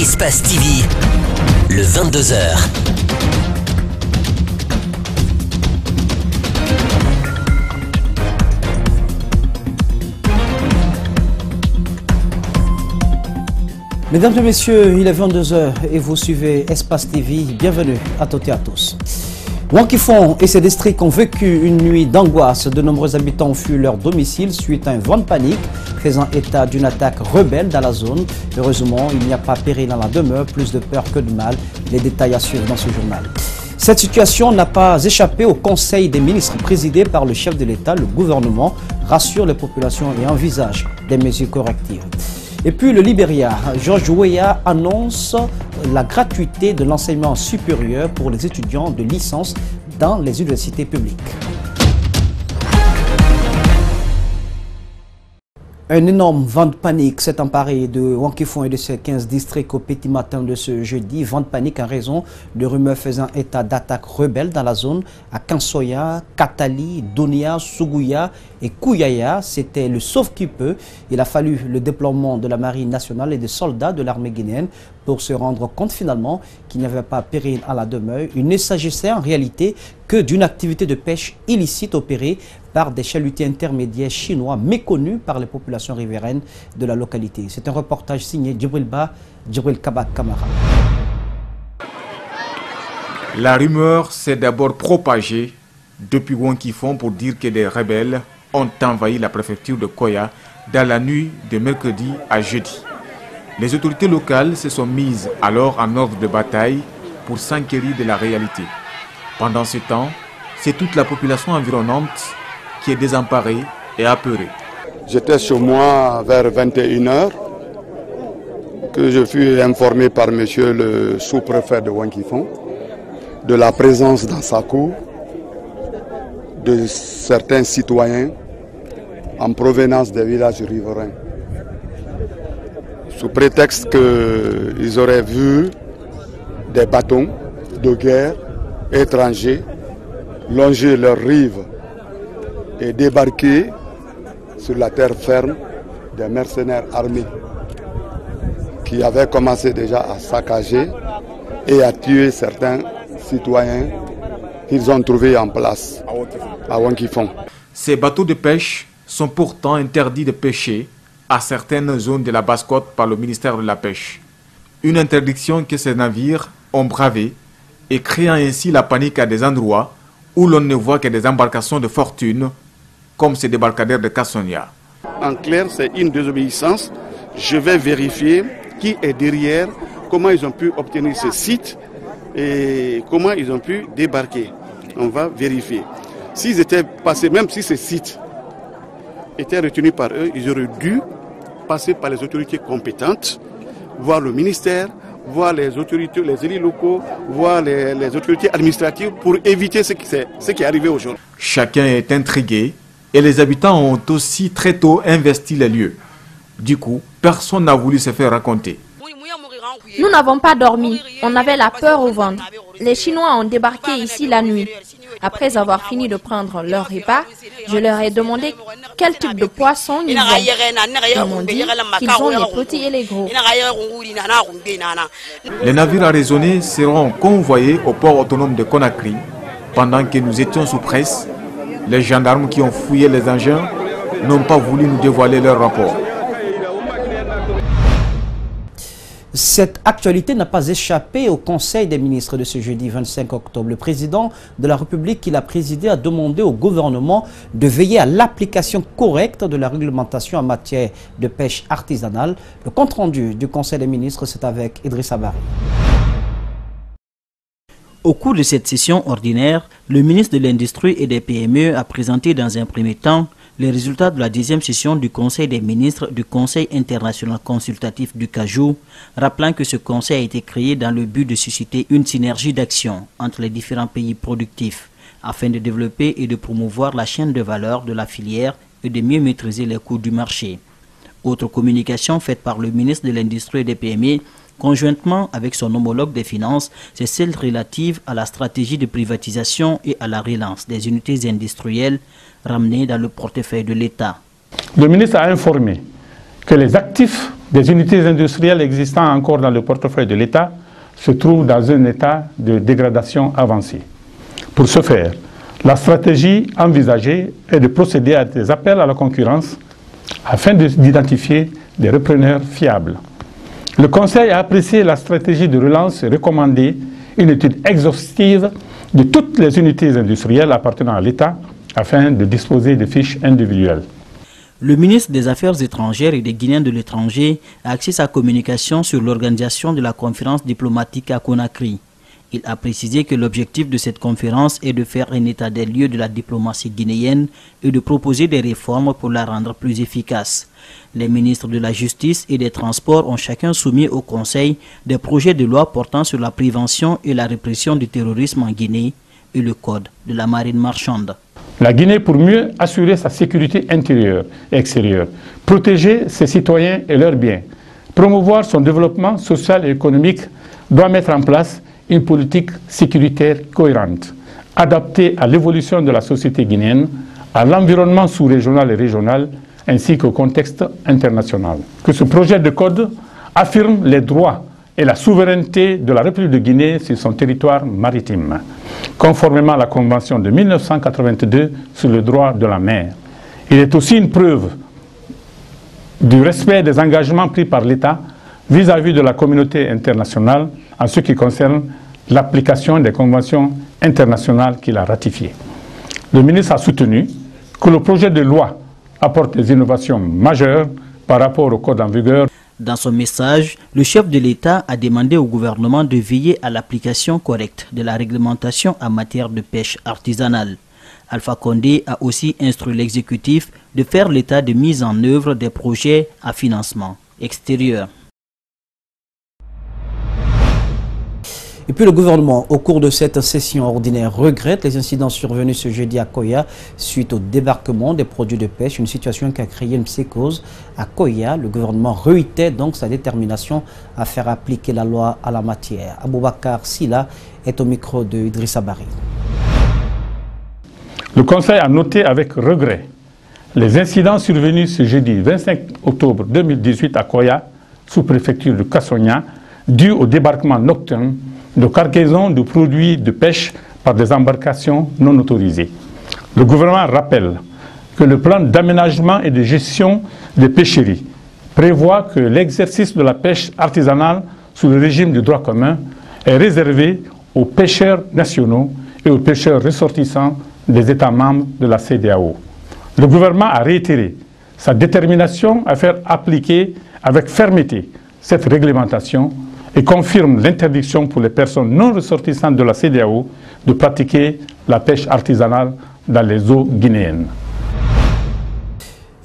Espace TV, le 22h. Mesdames et messieurs, il est 22h et vous suivez Espace TV. Bienvenue à toutes et à tous. Wankifong et ses districts ont vécu une nuit d'angoisse. De nombreux habitants ont fui leur domicile suite à un vent de panique faisant état d'une attaque rebelle dans la zone. Heureusement, il n'y a pas péril dans la demeure, plus de peur que de mal. Les détails à suivre dans ce journal. Cette situation n'a pas échappé au Conseil des ministres présidé par le chef de l'État. Le gouvernement rassure les populations et envisage des mesures correctives. Et puis le Libéria, George Weah annonce la gratuité de l'enseignement supérieur pour les étudiants de licence dans les universités publiques. Un énorme vent de panique s'est emparé de Wankifong et de ses 15 districts au petit matin de ce jeudi. Vent de panique en raison de rumeurs faisant état d'attaques rebelles dans la zone à Kansoya, Katali, Donia, Suguya et Kouyaya. C'était le sauve-qui-peut. Il a fallu le déploiement de la marine nationale et des soldats de l'armée guinéenne pour se rendre compte finalement qu'il n'y avait pas péril à la demeure. Il ne s'agissait en réalité que d'une activité de pêche illicite opérée par des chalutiers intermédiaires chinois méconnus par les populations riveraines de la localité. C'est un reportage signé Djibril Kabak Kamara. La rumeur s'est d'abord propagée depuis Wankifong pour dire que des rebelles ont envahi la préfecture de Koya dans la nuit de mercredi à jeudi. Les autorités locales se sont mises alors en ordre de bataille pour s'enquérir de la réalité. Pendant ce temps, c'est toute la population environnante qui est désemparée et apeurée. J'étais chez moi vers 21h que je fus informé par monsieur le sous-préfet de Wankifong de la présence dans sa cour de certains citoyens en provenance des villages riverains. Sous prétexte qu'ils auraient vu des bâtons de guerre étrangers longer leurs rives et débarquer sur la terre ferme des mercenaires armés qui avaient commencé déjà à saccager et à tuer certains citoyens qu'ils ont trouvés en place à Wankifong. Ces bateaux de pêche sont pourtant interdits de pêcher à certaines zones de la Basse-Côte par le ministère de la Pêche. Une interdiction que ces navires ont bravée et créant ainsi la panique à des endroits où l'on ne voit que des embarcations de fortune comme ces débarcadères de Kassonia. En clair, c'est une désobéissance. Je vais vérifier qui est derrière, comment ils ont pu obtenir ce site et comment ils ont pu débarquer. On va vérifier. S'ils étaient passés, même si ce site était retenu par eux, ils auraient dû passer par les autorités compétentes, voir le ministère, voir les autorités, les élus locaux, voir les autorités administratives pour éviter ce qui est arrivé aujourd'hui. Chacun est intrigué et les habitants ont aussi très tôt investi les lieux. Du coup, personne n'a voulu se faire raconter. Nous n'avons pas dormi, on avait la peur au ventre. Les Chinois ont débarqué ici la nuit. Après avoir fini de prendre leur repas, je leur ai demandé quel type de poisson ils ont. Ils m'ont dit qu'ils ont les petits et les gros. Les navires arraisonnés seront convoyés au port autonome de Conakry. Pendant que nous étions sous presse, les gendarmes qui ont fouillé les engins n'ont pas voulu nous dévoiler leur rapport. Cette actualité n'a pas échappé au Conseil des ministres de ce jeudi 25 octobre. Le président de la République qui l'a présidé a demandé au gouvernement de veiller à l'application correcte de la réglementation en matière de pêche artisanale. Le compte-rendu du Conseil des ministres, c'est avec Idrissa Barry. Au cours de cette session ordinaire, le ministre de l'Industrie et des PME a présenté dans un premier temps les résultats de la 10e session du Conseil des ministres du Conseil international consultatif du Cajou, rappelant que ce conseil a été créé dans le but de susciter une synergie d'action entre les différents pays productifs, afin de développer et de promouvoir la chaîne de valeur de la filière et de mieux maîtriser les coûts du marché. Autre communication faite par le ministre de l'Industrie et des PME, conjointement avec son homologue des finances, c'est celle relative à la stratégie de privatisation et à la relance des unités industrielles ramenées dans le portefeuille de l'État. Le ministre a informé que les actifs des unités industrielles existant encore dans le portefeuille de l'État se trouvent dans un état de dégradation avancée. Pour ce faire, la stratégie envisagée est de procéder à des appels à la concurrence afin d'identifier des repreneurs fiables. Le Conseil a apprécié la stratégie de relance et recommandé une étude exhaustive de toutes les unités industrielles appartenant à l'État afin de disposer de fiches individuelles. Le ministre des Affaires étrangères et des Guinéens de l'étranger a axé sa communication sur l'organisation de la conférence diplomatique à Conakry. Il a précisé que l'objectif de cette conférence est de faire un état des lieux de la diplomatie guinéenne et de proposer des réformes pour la rendre plus efficace. Les ministres de la Justice et des Transports ont chacun soumis au Conseil des projets de loi portant sur la prévention et la répression du terrorisme en Guinée et le code de la marine marchande. La Guinée, pour mieux assurer sa sécurité intérieure et extérieure, protéger ses citoyens et leurs biens, promouvoir son développement social et économique, doit mettre en place une politique sécuritaire cohérente, adaptée à l'évolution de la société guinéenne, à l'environnement sous-régional et régional, ainsi qu'au contexte international. Que ce projet de code affirme les droits et la souveraineté de la République de Guinée sur son territoire maritime, conformément à la Convention de 1982 sur le droit de la mer. Il est aussi une preuve du respect des engagements pris par l'État vis-à-vis de la communauté internationale en ce qui concerne l'application des conventions internationales qu'il a ratifiées. Le ministre a soutenu que le projet de loi apporte des innovations majeures par rapport au code en vigueur. Dans son message, le chef de l'État a demandé au gouvernement de veiller à l'application correcte de la réglementation en matière de pêche artisanale. Alpha Condé a aussi instruit l'exécutif de faire l'état de mise en œuvre des projets à financement extérieur. Et puis le gouvernement, au cours de cette session ordinaire, regrette les incidents survenus ce jeudi à Koya suite au débarquement des produits de pêche, une situation qui a créé une psychose à Koya. Le gouvernement réitère donc sa détermination à faire appliquer la loi à la matière. Aboubakar Silla est au micro de Idrissa Bari. Le Conseil a noté avec regret les incidents survenus ce jeudi 25 octobre 2018 à Koya, sous-préfecture de Kassonia, dus au débarquement nocturne de cargaisons de produits de pêche par des embarcations non autorisées. Le gouvernement rappelle que le plan d'aménagement et de gestion des pêcheries prévoit que l'exercice de la pêche artisanale sous le régime du droit commun est réservé aux pêcheurs nationaux et aux pêcheurs ressortissants des États membres de la CEDEAO. Le gouvernement a réitéré sa détermination à faire appliquer avec fermeté cette réglementation et confirme l'interdiction pour les personnes non ressortissantes de la CEDEAO de pratiquer la pêche artisanale dans les eaux guinéennes.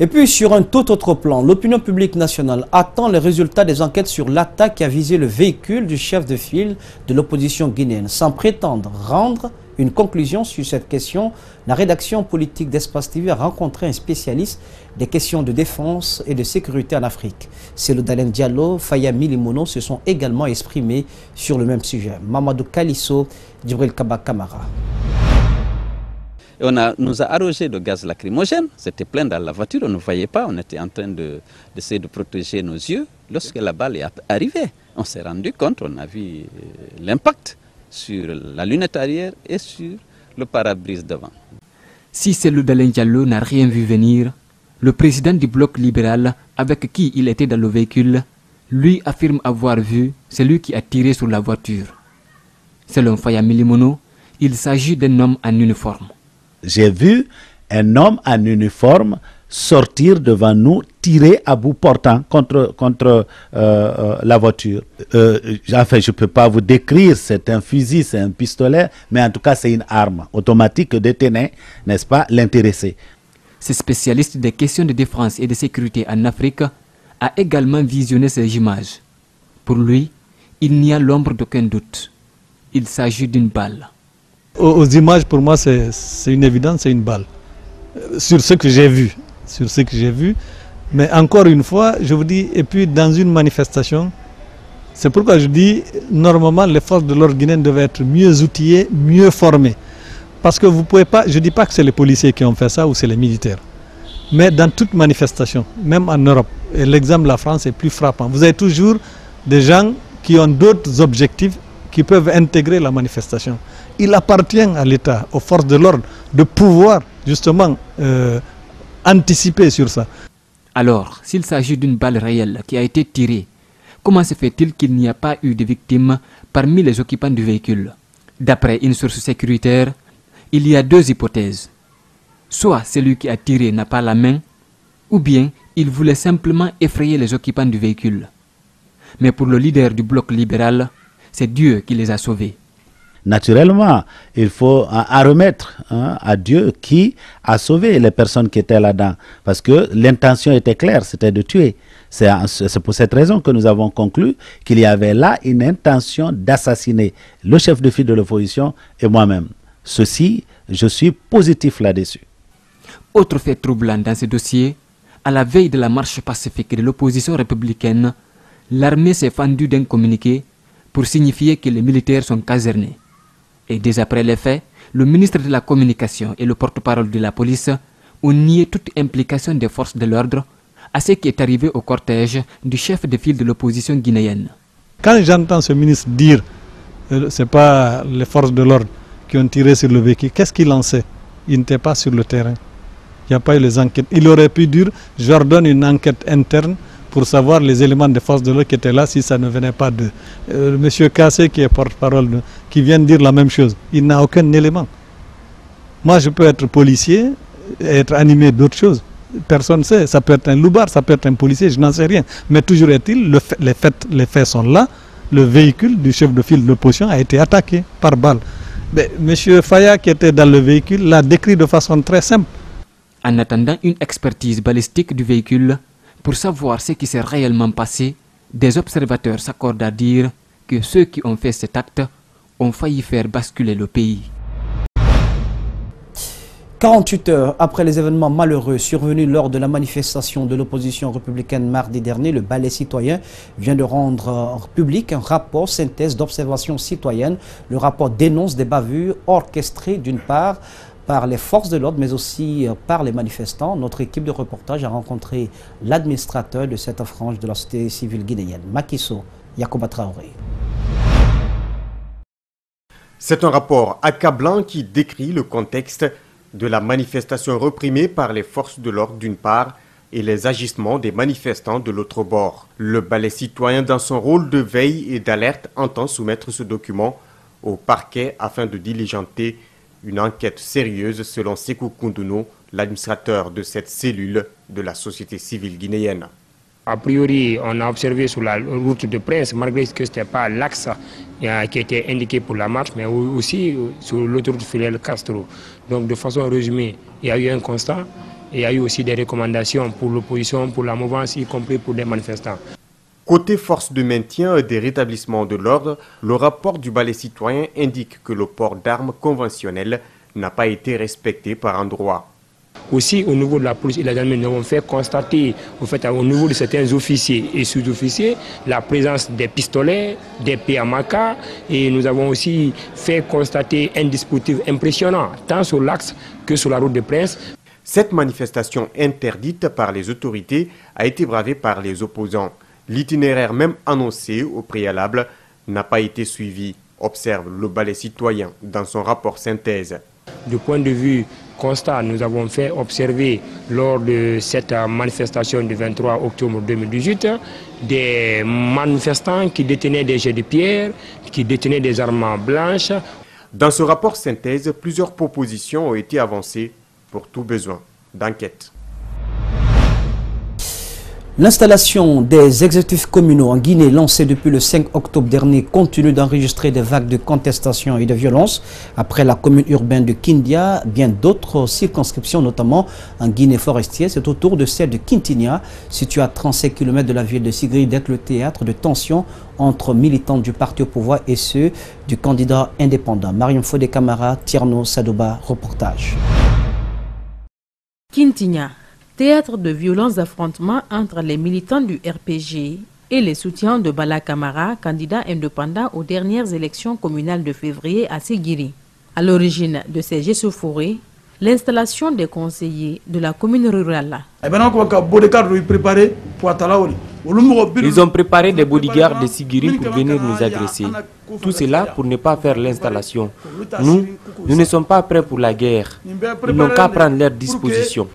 Et puis sur un tout autre plan, l'opinion publique nationale attend les résultats des enquêtes sur l'attaque qui a visé le véhicule du chef de file de l'opposition guinéenne. Sans prétendre rendre une conclusion sur cette question, la rédaction politique d'Espace TV a rencontré un spécialiste des questions de défense et de sécurité en Afrique. Cellou Dalein Diallo, Faya Milimono se sont également exprimés sur le même sujet. Mamadou Kalisso, Djibril Kaba Kamara. Nous a arrogé de gaz lacrymogène, c'était plein dans la voiture, on ne voyait pas, on était en train d'essayer de protéger nos yeux. Lorsque la balle est arrivée, on s'est rendu compte, on a vu l'impact sur la lunette arrière et sur le pare-brise devant. Si Cellou Dalein Diallo n'a rien vu venir, le président du bloc libéral avec qui il était dans le véhicule, lui affirme avoir vu celui qui a tiré sur la voiture. Selon Faya Milimono, il s'agit d'un homme en uniforme. J'ai vu un homme en uniforme sortir devant nous, tirer à bout portant contre la voiture. Enfin, je ne peux pas vous décrire, c'est un fusil, c'est un pistolet, mais en tout cas c'est une arme automatique que détenait, n'est-ce pas, l'intéressé. Ce spécialiste des questions de défense et de sécurité en Afrique a également visionné ces images. Pour lui, il n'y a l'ombre d'aucun doute. Il s'agit d'une balle. Aux images, pour moi, c'est une évidence, c'est une balle. Sur ce que j'ai vu. Mais encore une fois, je vous dis, et puis dans une manifestation, c'est pourquoi je dis, normalement, les forces de l'ordre guinéennes devaient être mieux outillées, mieux formées. Parce que vous pouvez pas, je ne dis pas que c'est les policiers qui ont fait ça ou c'est les militaires. Mais dans toute manifestation, même en Europe, et l'exemple de la France est plus frappant, vous avez toujours des gens qui ont d'autres objectifs qui peuvent intégrer la manifestation. Il appartient à l'État, aux forces de l'ordre, de pouvoir justement anticiper sur ça. Alors, s'il s'agit d'une balle réelle qui a été tirée, comment se fait-il qu'il n'y a pas eu de victimes parmi les occupants du véhicule? D'après une source sécuritaire, il y a deux hypothèses. Soit celui qui a tiré n'a pas la main, ou bien il voulait simplement effrayer les occupants du véhicule. Mais pour le leader du bloc libéral, c'est Dieu qui les a sauvés. Naturellement, il faut remettre à Dieu qui a sauvé les personnes qui étaient là-dedans. Parce que l'intention était claire, c'était de tuer. C'est pour cette raison que nous avons conclu qu'il y avait là une intention d'assassiner le chef de file de l'opposition et moi-même. Ceci, je suis positif là-dessus. Autre fait troublant dans ce dossier, à la veille de la marche pacifique de l'opposition républicaine, l'armée s'est fendue d'un communiqué pour signifier que les militaires sont casernés. Et dès après les faits, le ministre de la Communication et le porte-parole de la police ont nié toute implication des forces de l'ordre à ce qui est arrivé au cortège du chef de file de l'opposition guinéenne. Quand j'entends ce ministre dire que ce n'est pas les forces de l'ordre qui ont tiré sur le véhicule, qu'est-ce qu'il en sait? Il n'était pas sur le terrain. Il n'y a pas eu les enquêtes. Il aurait pu dire, j'ordonne une enquête interne pour savoir les éléments de force de l'ordre qui étaient là si ça ne venait pas de... Monsieur Kassé qui est porte-parole, qui vient de dire la même chose. Il n'a aucun élément. Moi je peux être policier et être animé d'autres choses. Personne ne sait. Ça peut être un loupard, ça peut être un policier, je n'en sais rien. Mais toujours est-il, les faits sont là. Le véhicule du chef de file de l'opposition a été attaqué par balle. Mais monsieur Faya qui était dans le véhicule l'a décrit de façon très simple. En attendant une expertise balistique du véhicule, pour savoir ce qui s'est réellement passé, des observateurs s'accordent à dire que ceux qui ont fait cet acte ont failli faire basculer le pays. 48 heures après les événements malheureux survenus lors de la manifestation de l'opposition républicaine mardi dernier, le Balai citoyen vient de rendre public un rapport synthèse d'observation citoyenne. Le rapport dénonce des bavures orchestrées d'une part par les forces de l'ordre, mais aussi par les manifestants. Notre équipe de reportage a rencontré l'administrateur de cette frange de la société civile guinéenne, Makiso Yacoba Traoré. C'est un rapport accablant qui décrit le contexte de la manifestation réprimée par les forces de l'ordre d'une part et les agissements des manifestants de l'autre bord. Le Balai citoyen, dans son rôle de veille et d'alerte, entend soumettre ce document au parquet afin de diligenter une enquête sérieuse selon Sékou Koundounou, l'administrateur de cette cellule de la société civile guinéenne. A priori, on a observé sur la route de Prince, malgré que ce n'était pas l'axe qui était indiqué pour la marche, mais aussi sur l'autoroute Fidel Castro. Donc de façon résumée, il y a eu un constat et il y a eu aussi des recommandations pour l'opposition, pour la mouvance, y compris pour les manifestants. Côté force de maintien et des rétablissements de l'ordre, le rapport du Balai citoyen indique que le port d'armes conventionnelles n'a pas été respecté par endroits. Aussi, au niveau de la police et la gendarmerie, nous avons fait constater, au niveau de certains officiers et sous-officiers, la présence des pistolets, des PMK, et nous avons aussi fait constater un dispositif impressionnant, tant sur l'axe que sur la route de Prince. Cette manifestation interdite par les autorités a été bravée par les opposants. L'itinéraire même annoncé au préalable n'a pas été suivi, observe le Balai citoyen dans son rapport synthèse. Du point de vue constat, nous avons fait observer lors de cette manifestation du 23 octobre 2018 des manifestants qui détenaient des jets de pierre, qui détenaient des armes blanches. Dans ce rapport synthèse, plusieurs propositions ont été avancées pour tout besoin d'enquête. L'installation des exécutifs communaux en Guinée, lancée depuis le 5 octobre dernier, continue d'enregistrer des vagues de contestation et de violence. Après la commune urbaine de Kindia, bien d'autres circonscriptions, notamment en Guinée forestière, c'est au tour de celle de Kintinia, située à 35 km de la ville de Sigri, d'être le théâtre de tensions entre militants du parti au pouvoir et ceux du candidat indépendant. Mariam Fodé Camara, Tierno Sadoba, reportage. Kintinia, théâtre de violents affrontements entre les militants du RPG et les soutiens de Bala Camara, candidat indépendant aux dernières élections communales de février à Séguiri. À l'origine de ces échauffourées, l'installation des conseillers de la commune rurale. Ils ont préparé des bodyguards de Sigiri pour venir nous agresser. Tout cela pour ne pas faire l'installation. Nous ne sommes pas prêts pour la guerre. Ils n'ont qu'à prendre leurs dispositions.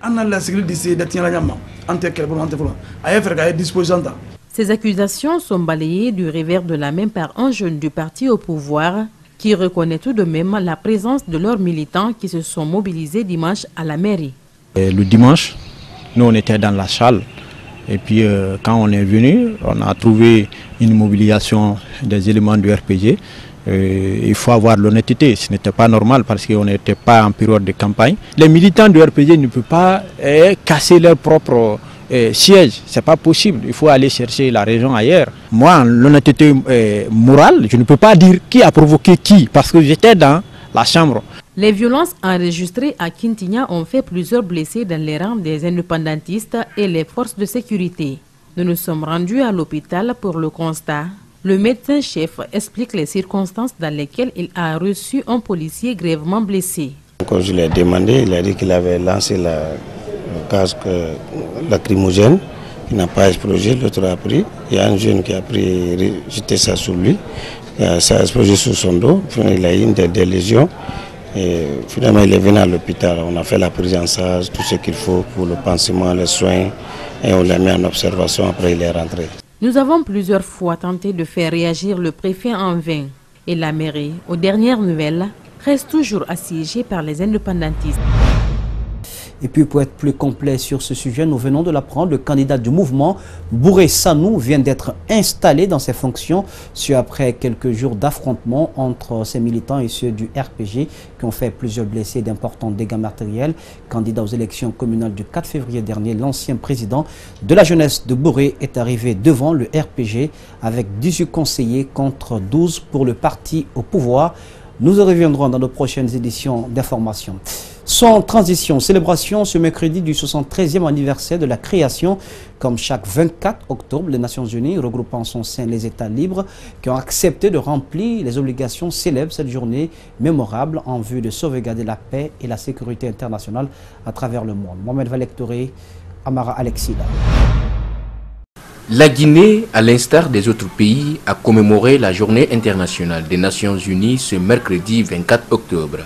Ces accusations sont balayées du revers de la main par un jeune du parti au pouvoir qui reconnaît tout de même la présence de leurs militants qui se sont mobilisés dimanche à la mairie. Le dimanche, nous on était dans la salle. Et puis quand on est venu, on a trouvé une mobilisation des éléments du RPG. Il faut avoir l'honnêteté, ce n'était pas normal parce qu'on n'était pas en période de campagne. Les militants du RPG ne peuvent pas casser leur propre siège, c'est pas possible, il faut aller chercher la raison ailleurs. Moi, l'honnêteté morale, je ne peux pas dire qui a provoqué qui, parce que j'étais dans la chambre. Les violences enregistrées à Kintinia ont fait plusieurs blessés dans les rangs des indépendantistes et les forces de sécurité. Nous nous sommes rendus à l'hôpital pour le constat. Le médecin-chef explique les circonstances dans lesquelles il a reçu un policier grièvement blessé. Quand je lui ai demandé, il a dit qu'il avait lancé le casque lacrymogène, qui n'a pas explosé, l'autre a pris. Il y a un jeune qui a pris, jeté ça sur lui, ça a explosé sur son dos, il a eu des lésions. Et finalement, il est venu à l'hôpital. On a fait la prise en charge, tout ce qu'il faut pour le pansement, les soins, et on l'a mis en observation. Après, il est rentré. Nous avons plusieurs fois tenté de faire réagir le préfet en vain. Et la mairie, aux dernières nouvelles, reste toujours assiégée par les indépendantistes. Et puis pour être plus complet sur ce sujet, nous venons de l'apprendre, le candidat du mouvement, Bouré Sanou, vient d'être installé dans ses fonctions, après quelques jours d'affrontement entre ses militants et ceux du RPG qui ont fait plusieurs blessés et d'importants dégâts matériels. Candidat aux élections communales du 4 février dernier, l'ancien président de la jeunesse de Bouré est arrivé devant le RPG avec 18 conseillers contre 12 pour le parti au pouvoir. Nous y reviendrons dans nos prochaines éditions d'information. Sans transition, célébration ce mercredi du 73e anniversaire de la création, comme chaque 24 octobre, les Nations Unies, regroupant en son sein les États libres, qui ont accepté de remplir les obligations, célèbrent cette journée mémorable en vue de sauvegarder la paix et la sécurité internationale à travers le monde. Mohamed Valectoré, Amara Alexida. La Guinée, à l'instar des autres pays, a commémoré la journée internationale des Nations Unies ce mercredi 24 octobre.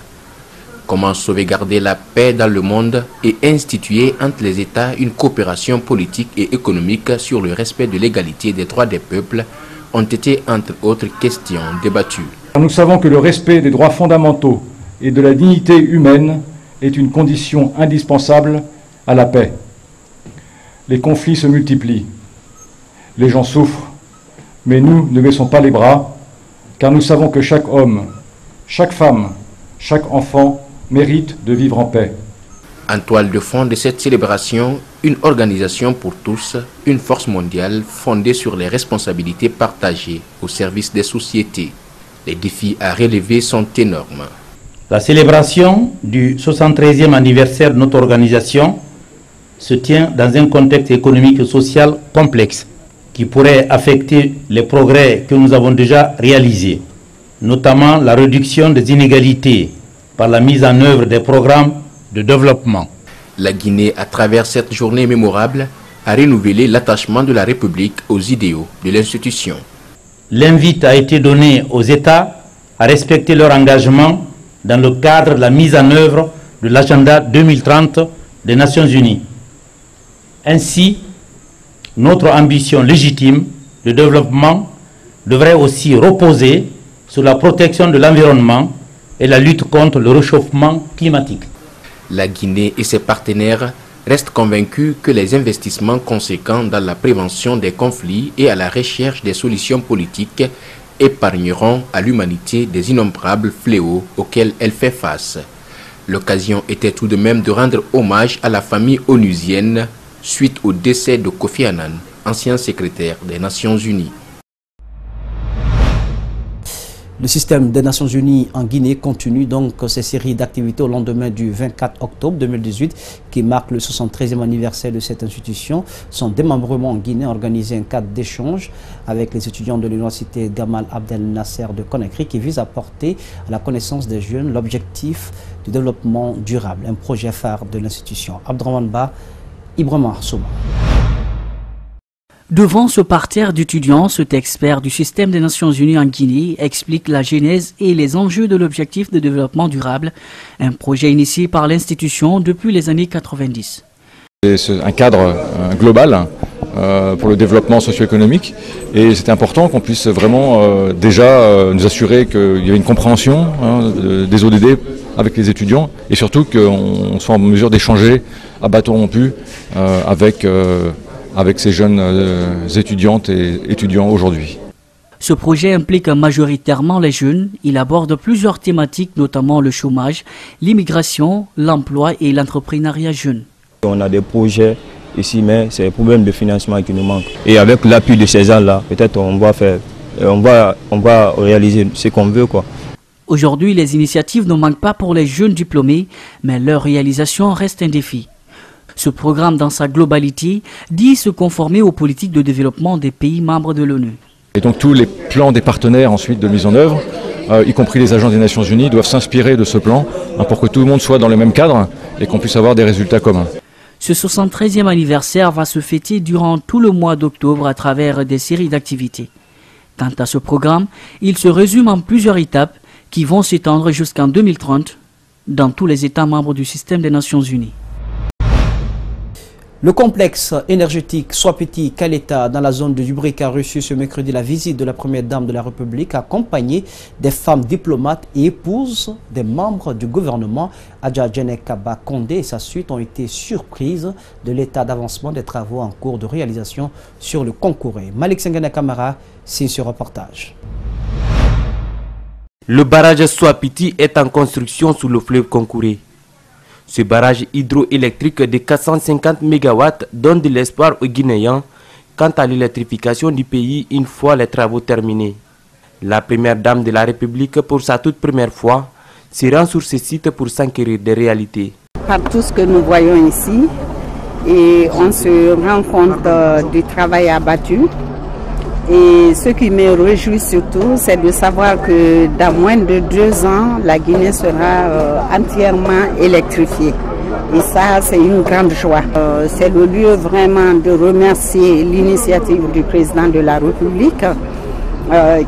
Comment sauvegarder la paix dans le monde et instituer entre les États une coopération politique et économique sur le respect de l'égalité des droits des peuples ont été, entre autres questions, débattues. Nous savons que le respect des droits fondamentaux et de la dignité humaine est une condition indispensable à la paix. Les conflits se multiplient, les gens souffrent, mais nous ne baissons pas les bras, car nous savons que chaque homme, chaque femme, chaque enfant mérite de vivre en paix. En toile de fond de cette célébration, une organisation pour tous, une force mondiale fondée sur les responsabilités partagées au service des sociétés. Les défis à relever sont énormes. La célébration du 73e anniversaire de notre organisation se tient dans un contexte économique et social complexe qui pourrait affecter les progrès que nous avons déjà réalisés, notamment la réduction des inégalités par la mise en œuvre des programmes de développement. La Guinée, à travers cette journée mémorable, a renouvelé l'attachement de la République aux idéaux de l'institution. L'invite a été donné aux États à respecter leur engagement dans le cadre de la mise en œuvre de l'agenda 2030 des Nations Unies. Ainsi, notre ambition légitime de développement devrait aussi reposer sur la protection de l'environnement et la lutte contre le réchauffement climatique. La Guinée et ses partenaires restent convaincus que les investissements conséquents dans la prévention des conflits et à la recherche des solutions politiques épargneront à l'humanité des innombrables fléaux auxquels elle fait face. L'occasion était tout de même de rendre hommage à la famille onusienne suite au décès de Kofi Annan, ancien secrétaire des Nations Unies. Le système des Nations Unies en Guinée continue donc ses séries d'activités au lendemain du 24 octobre 2018 qui marque le 73e anniversaire de cette institution. Son démembrement en Guinée a organisé un cadre d'échange avec les étudiants de l'université Gamal Abdel Nasser de Conakry qui vise à porter à la connaissance des jeunes l'objectif du développement durable, un projet phare de l'institution. Abdraman Ba, Ibrahima Souma. Devant ce parterre d'étudiants, cet expert du système des Nations Unies en Guinée explique la genèse et les enjeux de l'objectif de développement durable, un projet initié par l'institution depuis les années 90. C'est un cadre global pour le développement socio-économique et c'est important qu'on puisse vraiment déjà nous assurer qu'il y ait une compréhension des ODD avec les étudiants et surtout qu'on soit en mesure d'échanger à bâton rompu avec ces jeunes étudiantes et étudiants aujourd'hui. Ce projet implique majoritairement les jeunes. Il aborde plusieurs thématiques, notamment le chômage, l'immigration, l'emploi et l'entrepreneuriat jeune. On a des projets ici, mais c'est le problème de financement qui nous manque. Et avec l'appui de ces gens-là, peut-être on va réaliser ce qu'on veut, quoi. Aujourd'hui, les initiatives ne manquent pas pour les jeunes diplômés, mais leur réalisation reste un défi. Ce programme, dans sa globalité, dit se conformer aux politiques de développement des pays membres de l'ONU. Et donc tous les plans des partenaires ensuite de mise en œuvre, y compris les agences des Nations Unies, doivent s'inspirer de ce plan pour que tout le monde soit dans le même cadre et qu'on puisse avoir des résultats communs. Ce 73e anniversaire va se fêter durant tout le mois d'octobre à travers des séries d'activités. Quant à ce programme, il se résume en plusieurs étapes qui vont s'étendre jusqu'en 2030 dans tous les États membres du système des Nations Unies. Le complexe énergétique Swapiti Kaleta dans la zone de Dubrika a reçu ce mercredi la visite de la première dame de la République accompagnée des femmes diplomates et épouses des membres du gouvernement. Adja Djenekaba Kondé et sa suite ont été surprises de l'état d'avancement des travaux en cours de réalisation sur le Konkouré. Malik Sengene Kamara signe ce reportage. Le barrage Swapiti est en construction sous le fleuve Konkouré. Ce barrage hydroélectrique de 450 MW donne de l'espoir aux Guinéens quant à l'électrification du pays une fois les travaux terminés. La première dame de la République, pour sa toute première fois, se rend sur ce site pour s'enquérir des réalités. Par tout ce que nous voyons ici, et on se rend compte du travail abattu. Et ce qui me réjouit surtout, c'est de savoir que dans moins de 2 ans, la Guinée sera entièrement électrifiée. Et ça, c'est une grande joie. C'est le lieu vraiment de remercier l'initiative du président de la République,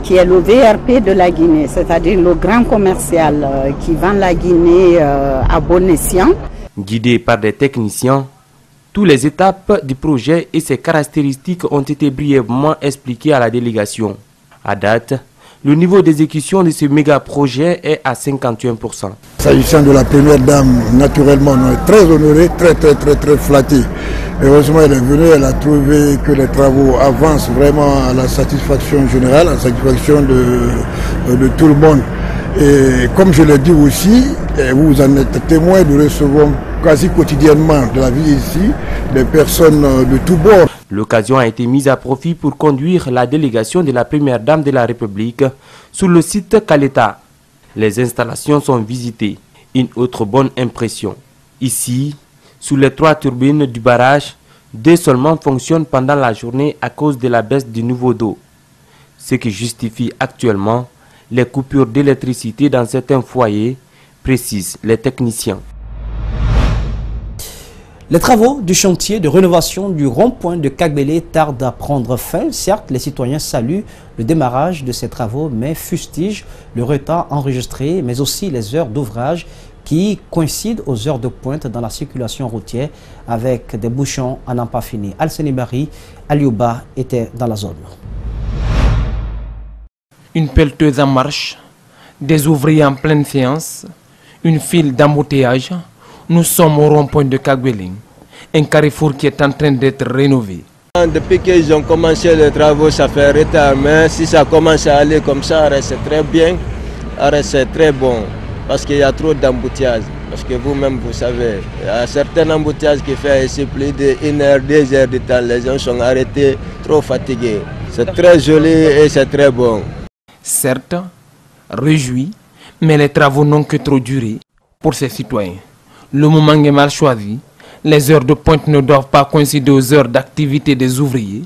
qui est le VRP de la Guinée, c'est-à-dire le grand commercial qui vend la Guinée à bon escient. Guidé par des techniciens, toutes les étapes du projet et ses caractéristiques ont été brièvement expliquées à la délégation. À date, le niveau d'exécution de ce méga projet est à 51%. S'agissant de la première dame, naturellement, on est très honorés, très flattés. Heureusement, elle est venue, elle a trouvé que les travaux avancent vraiment à la satisfaction générale, à la satisfaction de tout le monde. Et comme je l'ai dit aussi, vous en êtes témoin, nous recevons quasi quotidiennement de la vie ici des personnes de tous bords. L'occasion a été mise à profit pour conduire la délégation de la première dame de la République sur le site Kaleta. Les installations sont visitées. Une autre bonne impression. Ici, sous les 3 turbines du barrage, 2 seulement fonctionnent pendant la journée à cause de la baisse du niveau d'eau. Ce qui justifie actuellement les coupures d'électricité dans certains foyers, précisent les techniciens. Les travaux du chantier de rénovation du rond-point de Kagbélé tardent à prendre fin. Certes, les citoyens saluent le démarrage de ces travaux, mais fustigent le retard enregistré, mais aussi les heures d'ouvrage qui coïncident aux heures de pointe dans la circulation routière avec des bouchons à n'en pas finir. Alseni Bari, Aliouba était dans la zone. Une pelleteuse en marche, des ouvriers en pleine séance, une file d'embouteillage. Nous sommes au rond-point de Kagbélé, un carrefour qui est en train d'être rénové. Depuis qu'ils ont commencé les travaux, ça fait retard, mais si ça commence à aller comme ça, c'est très bien, c'est très bon, parce qu'il y a trop d'embouteillages. Parce que vous-même, vous savez, il y a certains embouteillages qui font ici plus d'1 heure, 2 heures de temps. Les gens sont arrêtés, trop fatigués. C'est très joli et c'est très bon. Certes, réjouis, mais les travaux n'ont que trop duré pour ces citoyens. Le moment est mal choisi. Les heures de pointe ne doivent pas coïncider aux heures d'activité des ouvriers,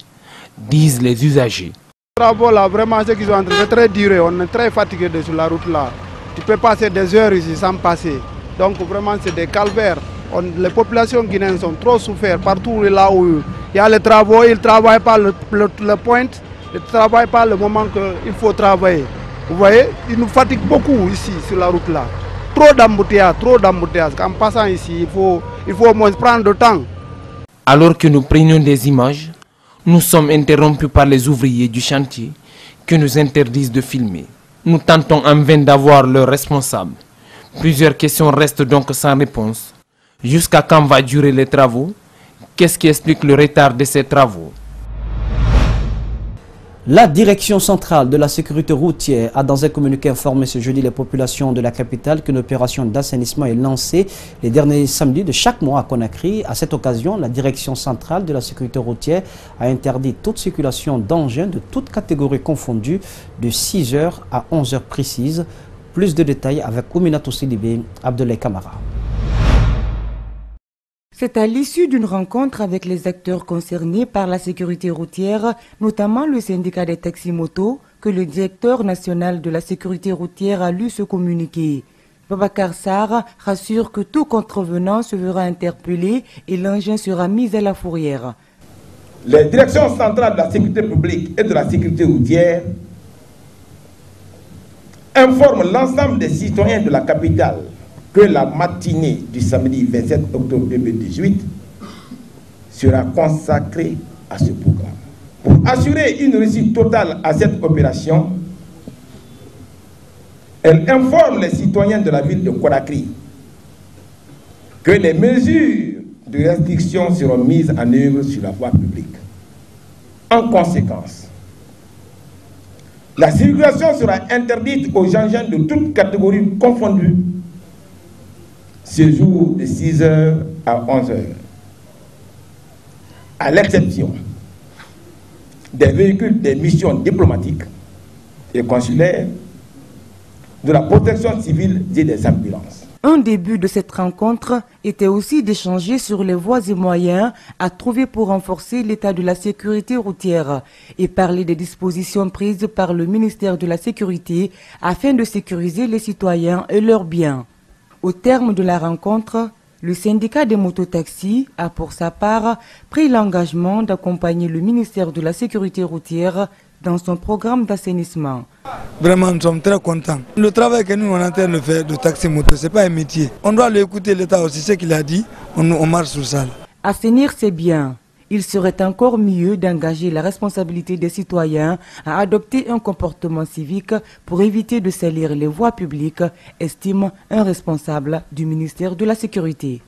disent les usagers. Les travaux là, vraiment, ce qu'ils ont en train de très durer. On est très fatigué sur la route là. Tu peux passer des heures ici sans passer. Donc vraiment, c'est des calvaires. Les populations guinéennes sont trop souffert partout là où il y a les travaux. Ils ne travaillent pas le pointe, ils ne travaillent pas le moment qu'il faut travailler. Vous voyez, ils nous fatiguent beaucoup ici sur la route là. Trop d'embouteillages, trop d'embouteillages. En passant ici, il faut au moins prendre le temps. Alors que nous prenions des images, nous sommes interrompus par les ouvriers du chantier qui nous interdisent de filmer. Nous tentons en vain d'avoir leurs responsables. Plusieurs questions restent donc sans réponse. Jusqu'à quand va durer les travaux? Qu'est-ce qui explique le retard de ces travaux? La direction centrale de la sécurité routière a dans un communiqué informé ce jeudi les populations de la capitale qu'une opération d'assainissement est lancée les derniers samedis de chaque mois à Conakry. À cette occasion, la direction centrale de la sécurité routière a interdit toute circulation d'engins de toute catégorie confondue de 6h à 11h précises. Plus de détails avec Ouminatou Sidibé, Abdoulaye Kamara. C'est à l'issue d'une rencontre avec les acteurs concernés par la sécurité routière, notamment le syndicat des taxis-motos, que le directeur national de la sécurité routière a lu ce communiqué. Babacar Sarr rassure que tout contrevenant se verra interpellé et l'engin sera mis à la fourrière. Les directions centrales de la sécurité publique et de la sécurité routière informent l'ensemble des citoyens de la capitale que la matinée du samedi 27 octobre 2018 sera consacrée à ce programme. Pour assurer une réussite totale à cette opération, elle informe les citoyens de la ville de Conakry que les mesures de restriction seront mises en œuvre sur la voie publique. En conséquence, la circulation sera interdite aux engins de toutes catégories confondues ce jour de 6h à 11h, à l'exception des véhicules des missions diplomatiques et consulaires, de la protection civile et des ambulances. Un début de cette rencontre était aussi d'échanger sur les voies et moyens à trouver pour renforcer l'état de la sécurité routière et parler des dispositions prises par le ministère de la Sécurité afin de sécuriser les citoyens et leurs biens. Au terme de la rencontre, le syndicat des mototaxis a pour sa part pris l'engagement d'accompagner le ministère de la Sécurité routière dans son programme d'assainissement. Vraiment, nous sommes très contents. Le travail que nous on est en train de faire de taxi-moto, ce n'est pas un métier. On doit l'écouter, l'État aussi, ce qu'il a dit, on marche sur ça. Assainir, c'est bien. Il serait encore mieux d'engager la responsabilité des citoyens à adopter un comportement civique pour éviter de salir les voies publiques, estime un responsable du ministère de la Sécurité.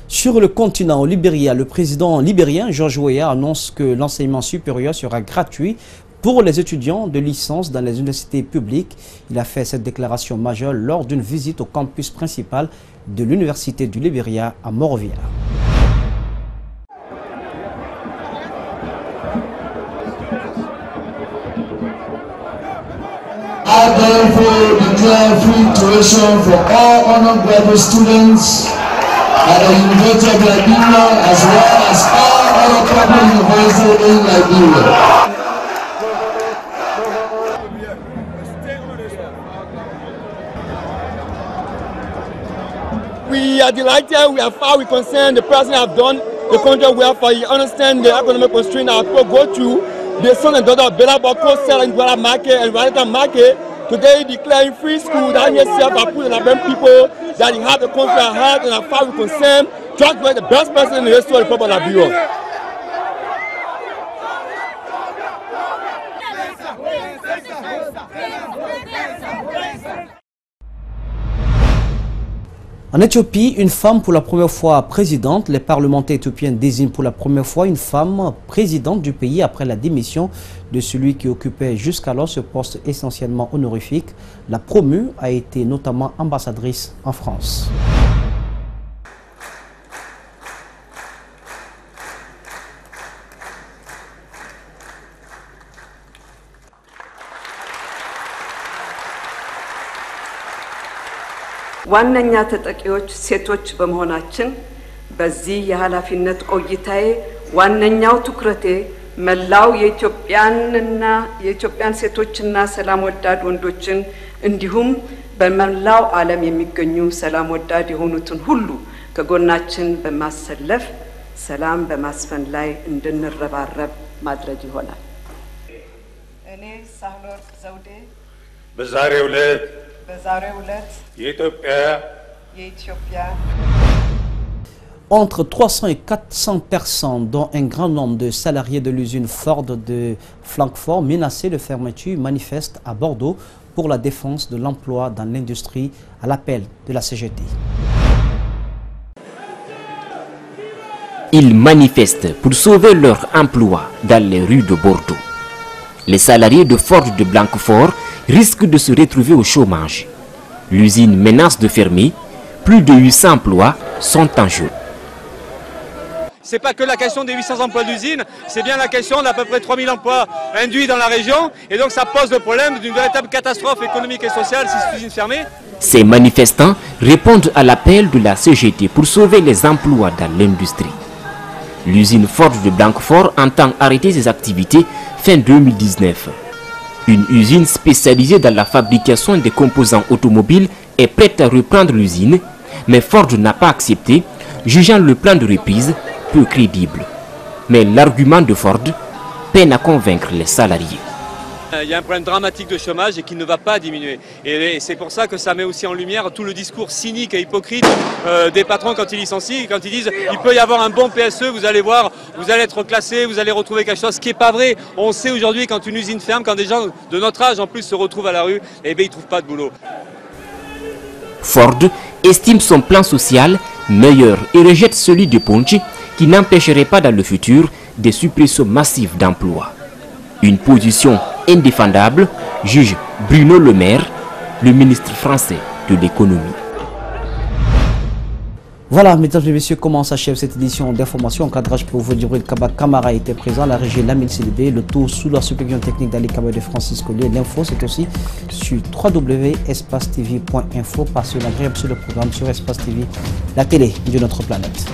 Sur le continent, au Libéria, le président libérien George Weah annonce que l'enseignement supérieur sera gratuit pour les étudiants de licence dans les universités publiques. Il a fait cette déclaration majeure lors d'une visite au campus principal de l'université du Libéria à Monrovia. I therefore declare free tuition for all undergraduate students at the University of Liberia as well as all other public universities in Liberia. We are delighted, we are far, we concerned, the president have done the country welfare, you understand the economic constraint our people go through. The son and daughter of Bela Boko sell in Guadalajara market and Rwanda market. Today declaring free school, that yourself are putting our people that you have the country at heart and are far we concerned. George Weah, the best person in the history of the Republic of Liberia. En Éthiopie, une femme pour la première fois présidente. Les parlementaires éthiopiens désignent pour la première fois une femme présidente du pays après la démission de celui qui occupait jusqu'alors ce poste essentiellement honorifique. La promue a été notamment ambassadrice en France. ዋነኛ ተጠቂዎች ሴቶች በመሆናችን በዚህ የኃላፊነት ቆይታዬ ዋነኛው ትኩረቴ መላው የኢትዮጵያን ሴቶችና ሰላም ወዳድ ወንዶችን እንዲሁም በመላው ዓለም የሚገኙ ሰላም ወዳድ የሆኑትን ሁሉ ከጎናችን በማሰለፍ ሰላም በማስፈን ላይ እንድንረባረብ ማድረግ ይሆናል። እኔ ሳህለወርቅ ዘውዴ በዛሬው ዕለት የኢትዮጵያ Entre 300 et 400 personnes, dont un grand nombre de salariés de l'usine Ford de Francfort, menacés de fermeture, manifestent à Bordeaux pour la défense de l'emploi dans l'industrie à l'appel de la CGT. Ils manifestent pour sauver leur emploi dans les rues de Bordeaux. Les salariés de Ford de Blanquefort risquent de se retrouver au chômage. L'usine menace de fermer. Plus de 800 emplois sont en jeu. Ce n'est pas que la question des 800 emplois d'usine, c'est bien la question d'à peu près 3000 emplois induits dans la région. Et donc ça pose le problème d'une véritable catastrophe économique et sociale si cette usine fermée. Ces manifestants répondent à l'appel de la CGT pour sauver les emplois dans l'industrie. L'usine Ford de Blanquefort entend arrêter ses activités fin 2019. Une usine spécialisée dans la fabrication des composants automobiles est prête à reprendre l'usine, mais Ford n'a pas accepté, jugeant le plan de reprise peu crédible. Mais l'argument de Ford peine à convaincre les salariés. Il y a un problème dramatique de chômage et qui ne va pas diminuer. Et c'est pour ça que ça met aussi en lumière tout le discours cynique et hypocrite des patrons quand ils licencient, quand ils disent il peut y avoir un bon PSE, vous allez voir, vous allez être classé, vous allez retrouver quelque chose, ce qui n'est pas vrai. On sait aujourd'hui quand une usine ferme, quand des gens de notre âge en plus se retrouvent à la rue, eh bien ils ne trouvent pas de boulot. Ford estime son plan social meilleur et rejette celui de Ponchi qui n'empêcherait pas dans le futur des suppressions massives d'emplois. Une position indéfendable, juge Bruno Le Maire, le ministre français de l'économie. Voilà, mesdames et messieurs, comment s'achève cette édition d'information. Cadrage pour vous, Djibril Kaba Kamara était présent, la régie Lamine Sidibé, le tout sous la supervision technique d'Ali Kaba de Francis Collier. L'info, c'est aussi sur www.espacetv.info. Passez une agréable sur le programme sur Espace TV, la télé de notre planète.